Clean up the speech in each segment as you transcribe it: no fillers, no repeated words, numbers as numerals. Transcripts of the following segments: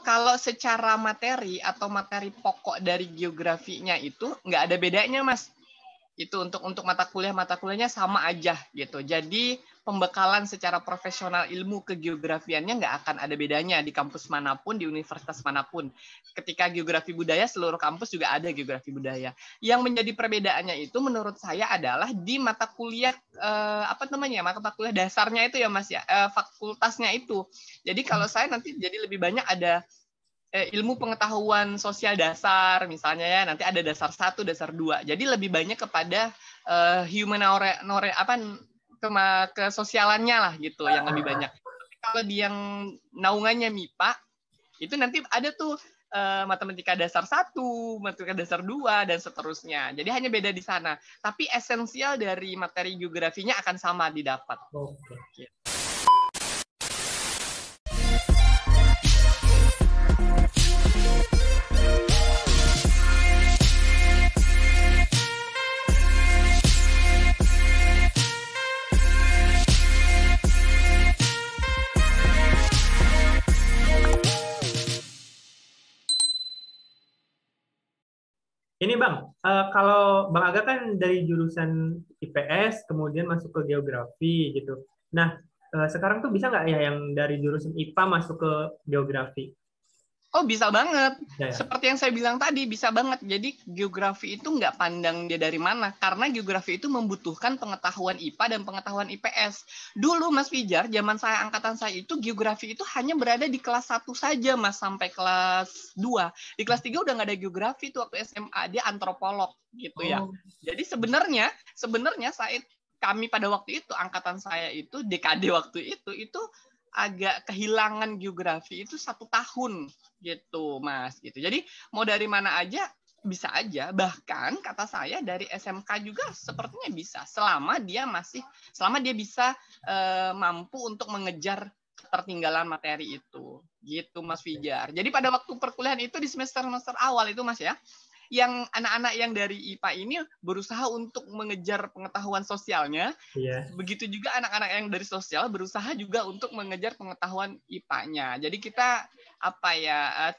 Kalau secara materi atau materi pokok dari geografinya itu nggak ada bedanya, Mas. Itu untuk mata kuliahnya sama aja gitu. Jadi pembekalan secara profesional ilmu kegeografiannya nggak akan ada bedanya di kampus manapun, di universitas manapun. Ketika geografi budaya, seluruh kampus juga ada geografi budaya. Yang menjadi perbedaannya itu menurut saya adalah di mata kuliah mata kuliah dasarnya itu ya Mas ya, fakultasnya itu. Jadi kalau saya nanti jadi lebih banyak ada ilmu pengetahuan sosial dasar misalnya ya, nanti ada dasar 1, dasar 2. Jadi lebih banyak kepada human kesosialannya lah gitu yang lebih banyak. Kalau di yang naungannya MIPA itu nanti ada tuh matematika dasar 1, matematika dasar 2 dan seterusnya. Jadi hanya beda di sana. Tapi esensial dari materi geografinya akan sama didapat. Oke. Gitu. Ini Bang, kalau Bang Aga kan dari jurusan IPS, kemudian masuk ke geografi gitu. Nah, sekarang tuh bisa nggak ya yang dari jurusan IPA masuk ke geografi? Oh, bisa banget. Ya, ya. Seperti yang saya bilang tadi, bisa banget. Jadi geografi itu nggak pandang dia dari mana. Karena geografi itu membutuhkan pengetahuan IPA dan pengetahuan IPS. Dulu, Mas Fijar, zaman saya, angkatan saya itu, geografi itu hanya berada di kelas 1 saja, Mas, sampai kelas 2. Di kelas 3 udah nggak ada geografi tuh waktu SMA. Dia antropolog, gitu ya. Jadi sebenarnya kami pada waktu itu, angkatan saya itu, dekade waktu itu agak kehilangan geografi itu 1 tahun gitu Mas gitu. Jadi mau dari mana aja bisa aja, bahkan kata saya dari SMK juga sepertinya bisa selama dia bisa mampu untuk mengejar ketertinggalan materi itu gitu Mas Fijar. Jadi pada waktu perkuliahan itu di semester awal itu Mas ya, yang anak-anak yang dari IPA ini berusaha untuk mengejar pengetahuan sosialnya. Iya. Begitu juga anak-anak yang dari sosial berusaha juga untuk mengejar pengetahuan IPA-nya. Jadi kita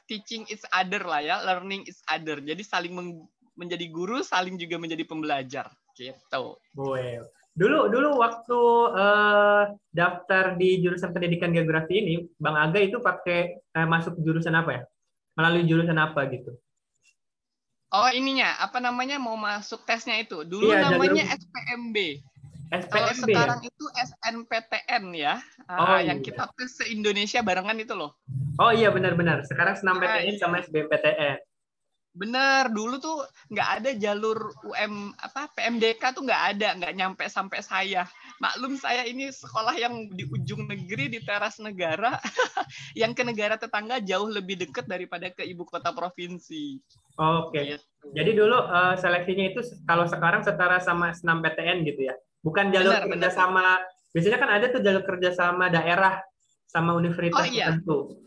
teaching each other lah ya, learning each other. Jadi saling menjadi guru, saling juga menjadi pembelajar gitu. Well. Dulu waktu daftar di jurusan pendidikan geografi ini, Bang Aga itu pakai masuk jurusan apa ya? Melalui jurusan apa gitu? Oh ininya, mau masuk tesnya itu. Dulu Iya, namanya SPMB. Kalau SPMB sekarang ya? itu SNPTN ya, Oh yang iya. kita tes se-Indonesia barengan itu loh. Oh iya benar-benar. Sekarang SNMPTN sama Iya. SBMPTN. Bener, dulu tuh nggak ada jalur PMDK tuh nggak nyampe sampai saya. Maklum saya ini sekolah yang di ujung negeri di teras negara, yang ke negara tetangga jauh lebih dekat daripada ke ibu kota provinsi. Oke. Gitu. Jadi dulu seleksinya itu kalau sekarang setara sama SNMPTN gitu ya. Bukan jalur Bener. kerjasama. Biasanya kan ada tuh jalur kerjasama daerah sama Oh universitas iya, tertentu.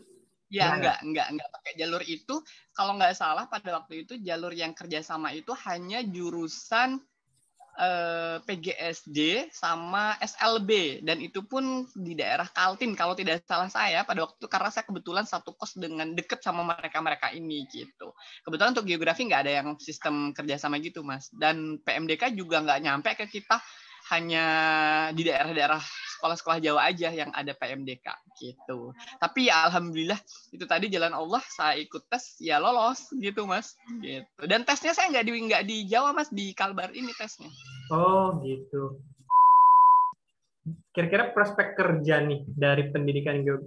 ya Nggak. nggak pakai jalur itu. Kalau nggak salah pada waktu itu jalur yang kerjasama itu hanya jurusan PGSD sama SLB, dan itu pun di daerah Kaltim kalau tidak salah saya pada waktu itu, karena saya kebetulan satu kos dengan deket sama mereka ini gitu. Kebetulan untuk geografi nggak ada yang sistem kerjasama gitu Mas, dan PMDK juga nggak nyampe ke kita, hanya di daerah-daerah sekolah-sekolah Jawa aja yang ada PMDK gitu. Tapi ya alhamdulillah itu tadi jalan Allah, saya ikut tes ya lolos gitu Mas gitu. Dan tesnya saya nggak di Jawa Mas, di Kalbar ini tesnya. Oh gitu. Kira-kira prospek kerja nih dari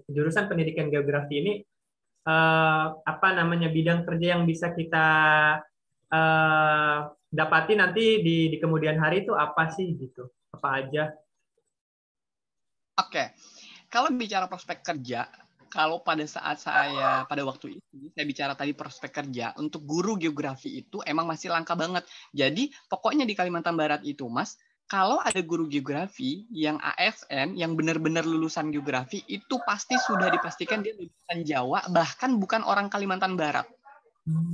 jurusan pendidikan geografi ini bidang kerja yang bisa kita dapati nanti di kemudian hari itu apa sih gitu? Apa aja? Oke, kalau bicara prospek kerja, kalau pada waktu itu saya bicara tadi prospek kerja untuk guru geografi itu emang masih langka banget. Jadi pokoknya di Kalimantan Barat itu Mas, kalau ada guru geografi yang ASN yang benar-benar lulusan geografi itu pasti sudah dipastikan dia lulusan Jawa, bahkan bukan orang Kalimantan Barat.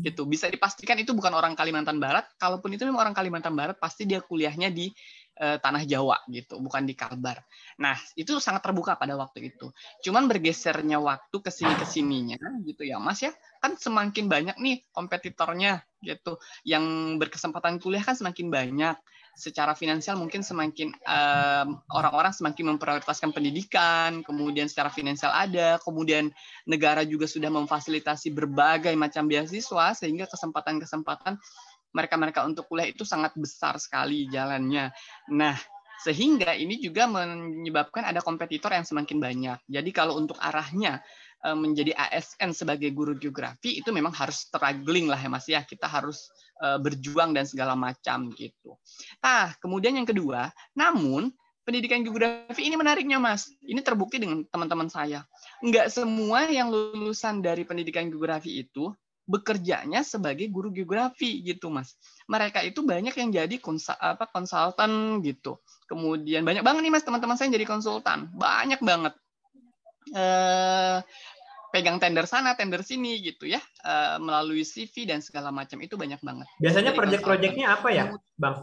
Gitu. Bisa dipastikan itu bukan orang Kalimantan Barat. Kalaupun itu memang orang Kalimantan Barat, pasti dia kuliahnya di tanah Jawa gitu, bukan di Kalbar. Nah, itu sangat terbuka pada waktu itu. Cuman bergesernya waktu kesininya gitu ya Mas ya, kan semakin banyak nih kompetitornya gitu, yang berkesempatan kuliah kan semakin banyak. Secara finansial mungkin semakin orang-orang semakin memprioritaskan pendidikan, kemudian secara finansial ada, kemudian negara juga sudah memfasilitasi berbagai macam beasiswa, sehingga kesempatan-kesempatan mereka untuk kuliah itu sangat besar sekali jalannya. Nah, sehingga ini juga menyebabkan ada kompetitor yang semakin banyak. Jadi kalau untuk arahnya menjadi ASN sebagai guru geografi itu memang harus struggling lah ya Mas ya. Kita harus berjuang dan segala macam gitu. Nah, kemudian yang kedua, namun pendidikan geografi ini menariknya Mas. Ini terbukti dengan teman-teman saya. Enggak semua yang lulusan dari pendidikan geografi itu bekerjanya sebagai guru geografi gitu Mas. Mereka itu banyak yang jadi konsultan gitu. Kemudian banyak banget nih Mas teman-teman saya yang jadi konsultan. Banyak banget. Pegang tender sana, tender sini gitu ya. Melalui CV dan segala macam itu banyak banget. Biasanya proyek-proyeknya apa ya, Bang?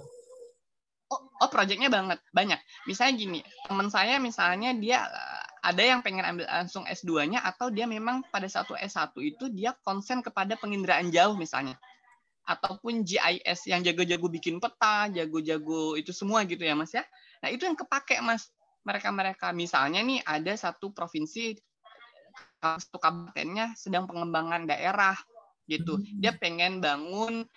Oh, proyeknya banyak. Misalnya gini, teman saya misalnya dia ada yang pengen ambil langsung S2-nya atau dia memang pada satu S1 itu dia konsen kepada penginderaan jauh misalnya. Ataupun GIS yang jago-jago bikin peta, jago-jago itu semua gitu ya Mas ya. Nah, itu yang kepake Mas. Mereka misalnya nih ada satu provinsi satu kabupatennya sedang pengembangan daerah gitu. Dia pengen bangun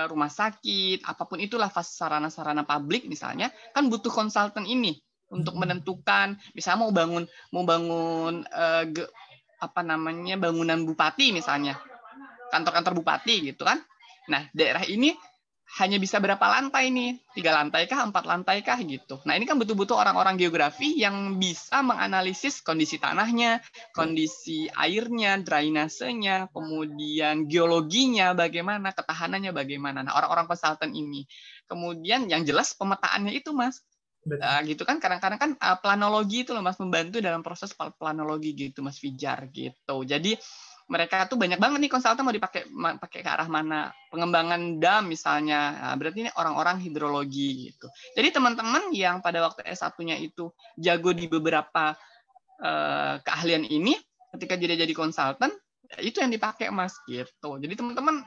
rumah sakit, apapun itulah sarana-sarana publik misalnya, kan butuh konsultan ini untuk menentukan, misalnya mau bangun bangunan bupati misalnya, kantor-kantor bupati gitu kan. Nah, daerah ini hanya bisa berapa lantai nih? 3 lantai kah, 4 lantai kah gitu. Nah, ini kan butuh orang-orang geografi yang bisa menganalisis kondisi tanahnya, kondisi airnya, drainasenya, kemudian geologinya bagaimana, ketahanannya bagaimana. Nah, orang-orang konsultan ini. Kemudian yang jelas pemetaannya itu, Mas. Gitu kan kadang-kadang kan planologi itu loh Mas, membantu dalam proses planologi gitu Mas Fijar gitu. Jadi mereka tuh banyak banget nih konsultan mau dipakai ke arah mana, pengembangan dam misalnya. Nah, berarti ini orang-orang hidrologi gitu. Jadi teman-teman yang pada waktu S1-nya itu jago di beberapa keahlian ini, ketika jadi konsultan itu yang dipakai Mas gitu. Jadi teman-teman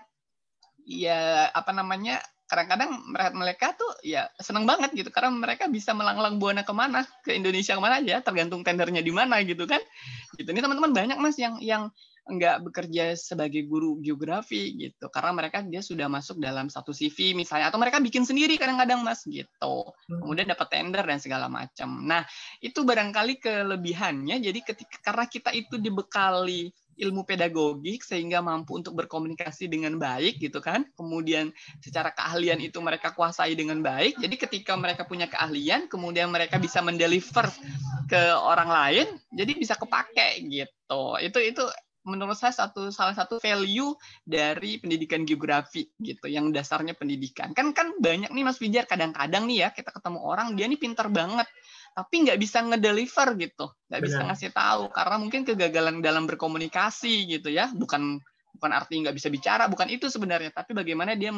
ya kadang-kadang mereka tuh ya seneng banget gitu karena mereka bisa melanglang buana kemana, ke Indonesia kemana aja, tergantung tendernya di mana gitu kan. Gitu. Ini teman-teman banyak Mas yang nggak bekerja sebagai guru geografi gitu karena dia sudah masuk dalam satu CV misalnya, atau mereka bikin sendiri kadang-kadang Mas gitu, kemudian dapat tender dan segala macam. Nah, itu barangkali kelebihannya. Jadi karena kita itu dibekali ilmu pedagogik sehingga mampu untuk berkomunikasi dengan baik gitu kan, kemudian secara keahlian itu mereka kuasai dengan baik. Jadi ketika mereka punya keahlian, kemudian mereka bisa mendeliver ke orang lain, jadi bisa kepake gitu. Itu menurut saya salah satu value dari pendidikan geografi gitu, yang dasarnya pendidikan. Kan banyak nih Mas Fijar, kadang-kadang nih ya kita ketemu orang dia nih pintar banget, tapi nggak bisa ngedeliver gitu, nggak bisa ngasih tahu karena mungkin kegagalan dalam berkomunikasi gitu ya. Bukan arti nggak bisa bicara, bukan itu sebenarnya, tapi bagaimana dia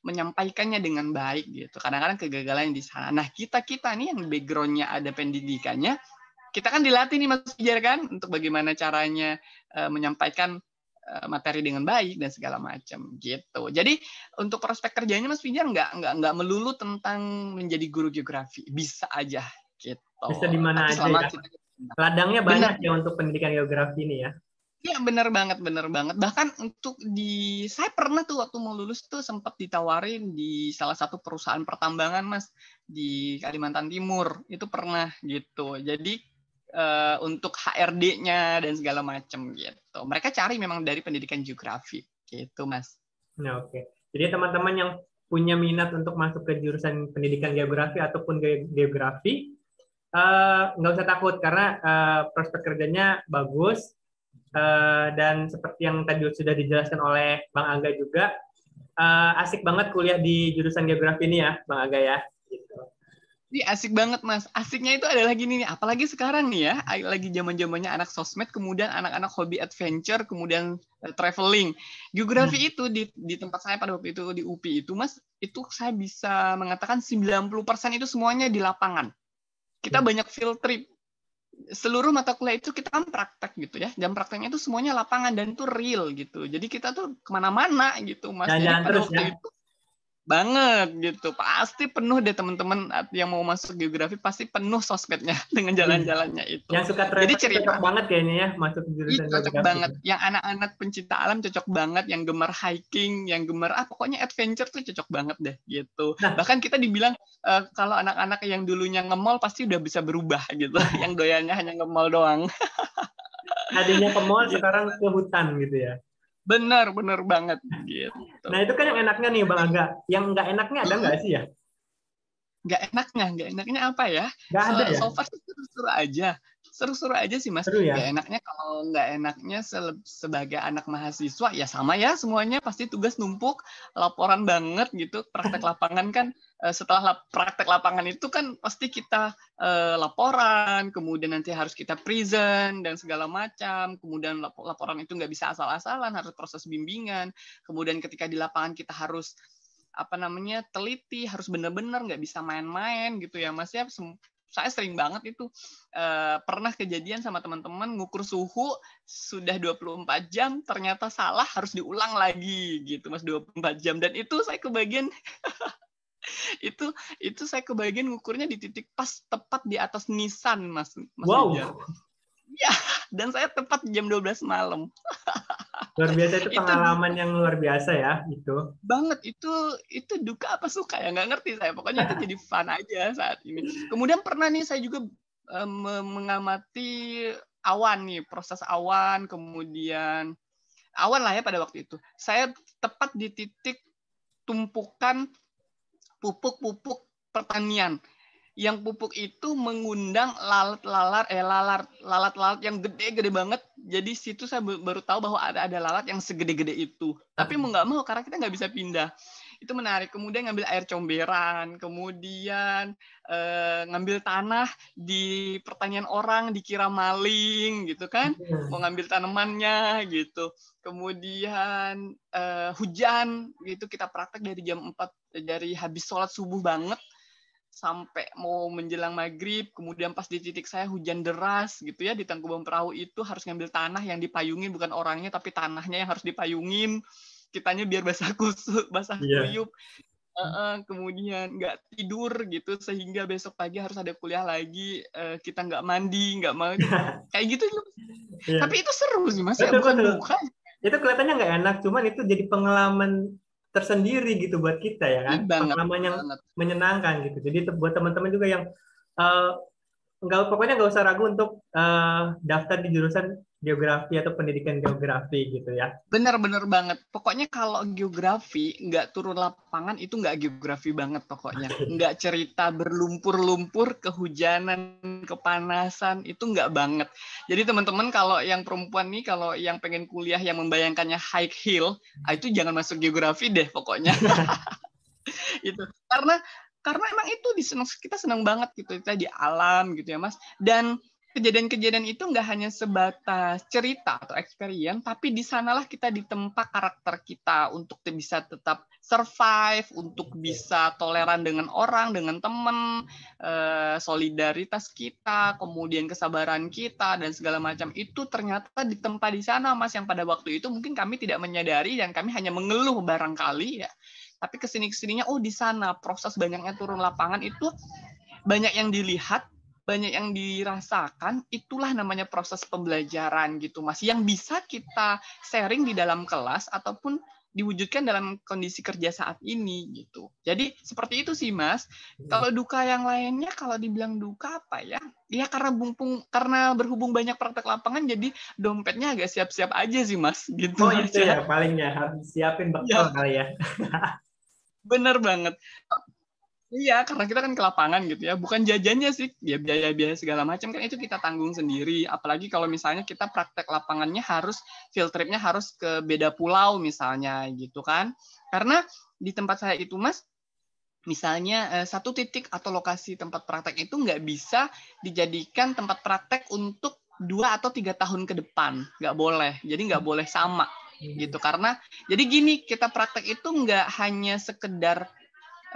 menyampaikannya dengan baik gitu. Kadang-kadang kegagalan di sana. Nah, kita nih yang background-nya ada pendidikannya, kita kan dilatih nih Mas Fijar kan untuk bagaimana caranya menyampaikan materi dengan baik dan segala macam gitu. Jadi untuk prospek kerjanya Mas Fijar nggak melulu tentang menjadi guru geografi, bisa aja gitu. Bisa di mana aja ya. Ladangnya banyak ya untuk pendidikan geografi ini ya. Iya, benar banget. Bahkan saya pernah tuh waktu mau lulus tuh sempat ditawarin di salah satu perusahaan pertambangan Mas di Kalimantan Timur, itu pernah gitu. Jadi untuk HRD-nya dan segala macam gitu. Mereka cari memang dari pendidikan geografi gitu Mas. Nah, oke. Jadi teman-teman yang punya minat untuk masuk ke jurusan pendidikan geografi ataupun geografi, nggak usah takut karena prospek kerjanya bagus, dan seperti yang tadi sudah dijelaskan oleh Bang Angga juga, asik banget kuliah di jurusan geografi ini ya Bang Angga ya. Gitu. Ini asik banget Mas. Asiknya itu adalah gini nih, apalagi sekarang nih ya, lagi zaman-zamannya anak sosmed, kemudian anak-anak hobi adventure, kemudian traveling. Geografi itu di tempat saya pada waktu itu di UPI itu Mas, itu saya bisa mengatakan 90% itu semuanya di lapangan. Kita banyak field trip. Seluruh mata kuliah itu kita kan praktek gitu ya. Jam prakteknya itu semuanya lapangan dan itu real gitu. Jadi kita tuh kemana-mana gitu, Mas. Jadi Jalan-jalan pada terus waktu ya. itu banget gitu. Pasti penuh deh teman-teman yang mau masuk geografi pasti penuh sosmednya dengan jalan-jalannya itu. Yang suka Jadi travel cerita cocok banget kayaknya ya masuk jurusan cocok geografi. banget. Yang anak-anak pencinta alam cocok banget, yang gemar hiking, yang gemar pokoknya adventure tuh cocok banget deh gitu. Nah, Bahkan kita dibilang kalau anak-anak yang dulunya nge-mall pasti udah bisa berubah gitu. Yang doyannya hanya nge-mall doang. tadinya ke mall Gitu. sekarang ke hutan gitu ya. Bener banget gitu. Nah, itu kan yang enaknya nih Bang Aga. Yang nggak enaknya ada nggak sih ya? Nggak enaknya apa ya? Nggak ada ya? So far seru-seru aja sih Mas. Seru ya? Nggak enaknya sebagai anak mahasiswa ya sama ya semuanya pasti tugas numpuk, laporan banget gitu. Praktek lapangan kan setelah praktek lapangan itu kan pasti kita laporan, kemudian nanti harus kita present dan segala macam. Kemudian laporan itu nggak bisa asal-asalan, harus proses bimbingan. Kemudian ketika di lapangan kita harus teliti, harus benar-benar nggak bisa main-main gitu ya Mas ya. Saya sering banget itu pernah kejadian sama teman-teman ngukur suhu sudah 24 jam ternyata salah, harus diulang lagi gitu Mas 24 jam, dan itu saya kebagian itu saya kebagian ngukurnya di titik pas tepat di atas Nissan Mas Wow. Wijar. Ya, dan saya tepat jam 12 malam. Luar biasa, itu pengalaman yang luar biasa ya itu. Banget, itu duka apa suka ya, nggak ngerti saya. Pokoknya itu jadi fun aja saat ini. Kemudian pernah nih saya juga mengamati awan nih, proses awan, kemudian awan lah ya pada waktu itu. Saya tepat di titik tumpukan pupuk-pupuk pertanian. Yang pupuk itu mengundang lalat-lalat yang gede-gede banget. Jadi situ saya baru tahu bahwa ada lalat yang segede-gede itu. Tapi mau nggak mau karena kita nggak bisa pindah. Itu menarik. Kemudian ngambil air comberan, kemudian ngambil tanah di pertanian orang dikira maling gitu kan. Mau ngambil tanamannya gitu. Kemudian hujan gitu, kita praktek dari jam 4, dari habis sholat subuh banget sampai mau menjelang maghrib. Kemudian pas di titik saya hujan deras gitu ya, di Tangkuban Perahu itu harus ngambil tanah yang dipayungin, bukan orangnya tapi tanahnya yang harus dipayungin, kitanya biar basah kusut, basah kuyup. Kemudian nggak tidur gitu sehingga besok pagi harus ada kuliah lagi, kita nggak mandi, nggak mau kayak gitu. Tapi itu seru sih Mas, ya, bukan. Itu kelihatannya nggak enak, cuman itu jadi pengalaman tersendiri gitu buat kita ya kan, pengalaman yang menyenangkan gitu. Jadi buat teman-teman juga yang pokoknya nggak usah ragu untuk daftar di jurusan geografi atau pendidikan geografi gitu ya. Bener banget. Pokoknya kalau geografi nggak turun lapangan itu nggak geografi banget pokoknya. Nggak cerita berlumpur-lumpur, kehujanan, kepanasan, itu nggak banget. Jadi teman-teman kalau yang perempuan nih, kalau yang pengen kuliah yang membayangkannya high heel, itu jangan masuk geografi deh pokoknya. Itu karena emang itu kita senang banget gitu, kita di alam gitu ya Mas. Dan kejadian-kejadian itu nggak hanya sebatas cerita atau experience, tapi di sanalah kita ditempa karakter kita untuk bisa tetap survive, untuk bisa toleran dengan orang, dengan teman, solidaritas kita, kemudian kesabaran kita, dan segala macam itu ternyata ditempa di sana Mas, yang pada waktu itu mungkin kami tidak menyadari dan kami hanya mengeluh barangkali ya. Tapi kesini-kesininya, di sana proses banyaknya turun lapangan itu banyak yang dilihat, banyak yang dirasakan, itulah namanya proses pembelajaran gitu Mas, yang bisa kita sharing di dalam kelas ataupun diwujudkan dalam kondisi kerja saat ini gitu. Jadi seperti itu sih Mas. Kalau duka yang lainnya, kalau dibilang duka apa ya? Ya karena berhubung banyak praktek lapangan, jadi dompetnya agak siap-siap aja sih Mas. Gitu itu ya palingnya harus siapin bekal kali ya. Bener banget. Iya, karena kita kan ke lapangan gitu ya, bukan jajannya sih, ya biaya-biaya segala macam kan itu kita tanggung sendiri. Apalagi kalau misalnya kita praktek lapangannya field tripnya harus ke beda pulau misalnya gitu kan. Karena di tempat saya itu Mas, misalnya satu titik atau lokasi tempat praktek itu nggak bisa dijadikan tempat praktek untuk 2 atau 3 tahun ke depan, nggak boleh. Jadi nggak boleh sama gitu, karena jadi gini, kita praktek itu nggak hanya sekedar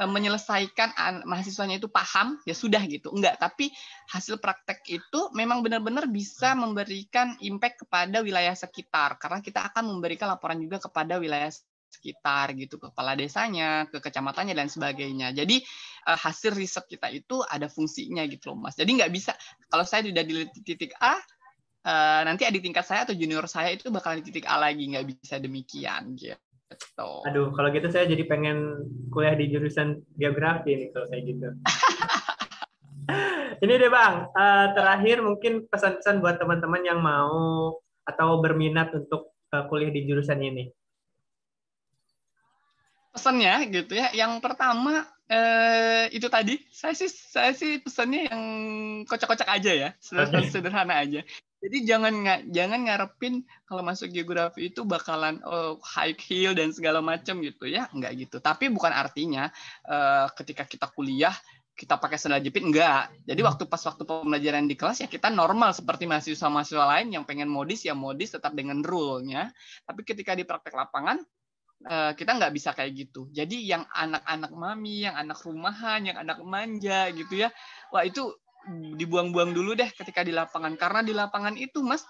menyelesaikan mahasiswanya itu paham, ya sudah gitu. Enggak, tapi hasil praktek itu memang benar-benar bisa memberikan impact kepada wilayah sekitar. Karena kita akan memberikan laporan juga kepada wilayah sekitar gitu, ke kepala desanya, ke kecamatannya dan sebagainya. Jadi hasil riset kita itu ada fungsinya gitu loh Mas. Jadi nggak bisa kalau saya tidak di titik A, nanti adik tingkat saya atau junior saya itu bakal di titik A lagi, nggak bisa demikian gitu. Aduh, kalau gitu saya jadi pengen kuliah di jurusan geografi nih kalau kayak gitu. Ini deh Bang, terakhir mungkin pesan-pesan buat teman-teman yang mau atau berminat untuk kuliah di jurusan ini. Pesannya gitu ya, yang pertama itu tadi saya sih pesannya yang kocak-kocak aja ya, sederhana aja. Jadi jangan ngarepin kalau masuk geografi itu bakalan high heel dan segala macam gitu ya, enggak gitu. Tapi bukan artinya ketika kita kuliah kita pakai sandal jepit, enggak. Jadi waktu pembelajaran di kelas ya kita normal seperti mahasiswa-mahasiswa lain yang pengen modis ya modis tetap dengan rule-nya. Tapi ketika di praktek lapangan kita nggak bisa kayak gitu. Jadi yang anak-anak mami, yang anak rumahan, yang anak manja gitu ya, wah itu dibuang-buang dulu deh ketika di lapangan. Karena di lapangan itu Mas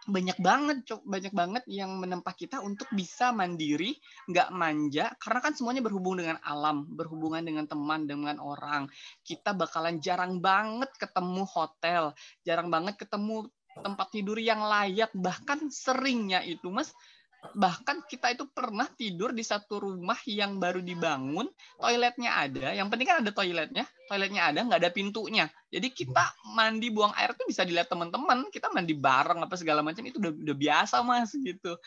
banyak banget yang menempa kita untuk bisa mandiri, nggak manja, karena kan semuanya berhubung dengan alam, berhubungan dengan teman, dengan orang. Kita bakalan jarang banget ketemu hotel, jarang banget ketemu tempat tidur yang layak, bahkan seringnya itu Mas, bahkan kita itu pernah tidur di satu rumah yang baru dibangun, toiletnya ada, yang penting kan ada toiletnya ada, nggak ada pintunya. Jadi kita mandi buang air tuh bisa dilihat teman-teman, kita mandi bareng apa segala macam itu udah biasa Mas gitu.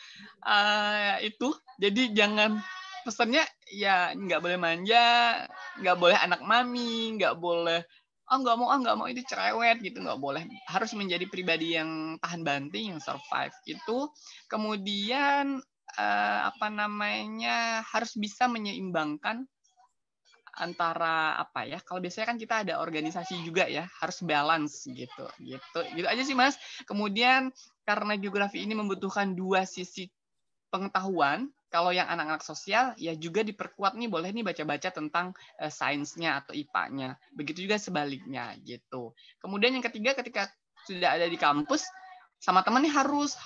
Itu jadi jangan pesannya ya nggak boleh manja, nggak boleh anak mami, nggak boleh nggak mau itu cerewet gitu, nggak boleh, harus menjadi pribadi yang tahan banting, yang survive itu. Kemudian harus bisa menyeimbangkan antara kalau biasanya kan kita ada organisasi juga ya, harus balance gitu aja sih Mas. Kemudian karena geografi ini membutuhkan dua sisi pengetahuan, kalau yang anak-anak sosial ya juga diperkuat nih, boleh nih baca-baca tentang sainsnya atau IPA-nya. Begitu juga sebaliknya gitu. Kemudian yang ketiga, ketika sudah ada di kampus sama teman nih harus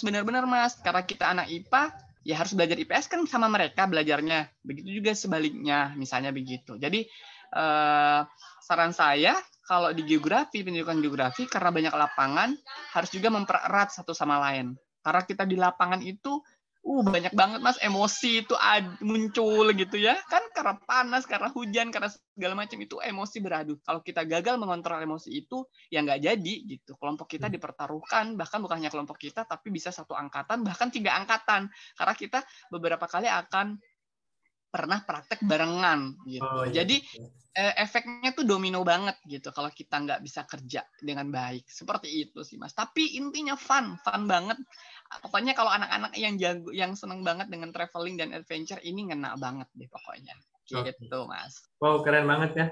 benar-benar Mas, karena kita anak IPA ya harus belajar IPS kan sama mereka belajarnya. Begitu juga sebaliknya, misalnya begitu. Jadi saran saya kalau di pendidikan geografi karena banyak lapangan harus juga mempererat satu sama lain. Karena kita di lapangan itu banyak banget Mas emosi itu muncul gitu ya kan, karena panas, karena hujan, karena segala macam itu emosi beradu. Kalau kita gagal mengontrol emosi itu ya nggak jadi gitu. Kelompok kita dipertaruhkan, bahkan bukan hanya kelompok kita tapi bisa satu angkatan, bahkan 3 angkatan, karena kita beberapa kali akan pernah praktek barengan gitu. Jadi efeknya tuh domino banget gitu kalau kita nggak bisa kerja dengan baik. Seperti itu sih Mas. Tapi intinya fun banget. Pokoknya kalau anak-anak yang jago, yang seneng banget dengan traveling dan adventure ini ngena banget deh pokoknya. Gitu Mas. Wow, keren banget ya.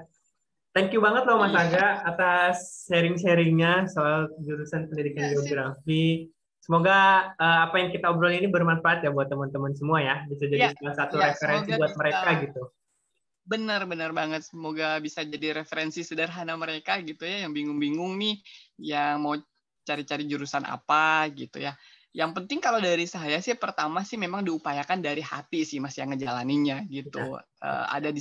Thank you banget loh Mas Aga atas sharing-sharingnya soal jurusan pendidikan geografi. Semoga apa yang kita obrolin ini bermanfaat ya buat teman-teman semua ya. Bisa jadi salah satu referensi buat mereka gitu. Benar banget. Semoga bisa jadi referensi sederhana mereka gitu ya, yang bingung-bingung nih, yang mau cari-cari jurusan apa gitu ya. Yang penting kalau dari saya sih pertama sih memang diupayakan dari hati sih Mas yang ngejalaninnya gitu. Ada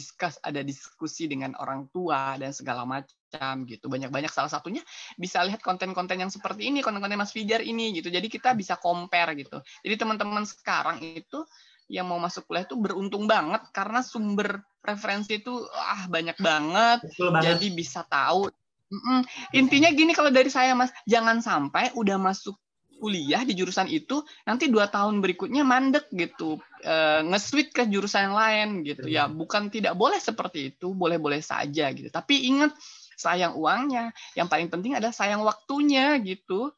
diskusi dengan orang tua dan segala macam gitu. Banyak-banyak, salah satunya bisa lihat konten-konten yang seperti ini, konten-konten Mas Fijar ini gitu. Jadi kita bisa compare gitu. Jadi teman-teman sekarang itu yang mau masuk kuliah itu beruntung banget karena sumber referensi itu banyak banget. Jadi bisa tahu. Intinya gini kalau dari saya Mas, jangan sampai udah masuk kuliah di jurusan itu nanti 2 tahun berikutnya mandek gitu, nge-switch ke jurusan yang lain gitu ya. Bukan tidak boleh seperti itu, boleh-boleh saja gitu. Tapi ingat, sayang uangnya. Yang paling penting adalah sayang waktunya gitu.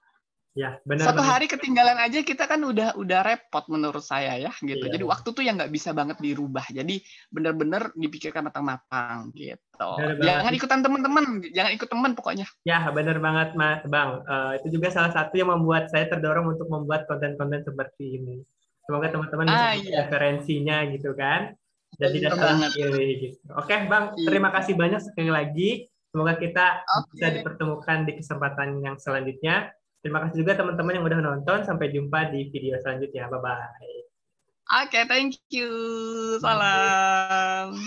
Ya, benar. Satu hari ketinggalan aja kita kan udah repot menurut saya ya gitu. Jadi waktu tuh yang nggak bisa banget dirubah. Jadi benar-benar dipikirkan matang-matang gitu. Jangan ikutan teman-teman, jangan ikut teman pokoknya. Ya, benar banget Bang. Itu juga salah satu yang membuat saya terdorong untuk membuat konten-konten seperti ini. Semoga teman-teman bisa referensinya gitu kan. dan tidak Betul salah banget. pilih gitu. Oke, Bang, Iya. terima kasih banyak sekali lagi. Semoga kita bisa Oke. dipertemukan di kesempatan yang selanjutnya. Terima kasih juga teman-teman yang udah nonton. Sampai jumpa di video selanjutnya. Bye-bye. Oke, thank you. Salam.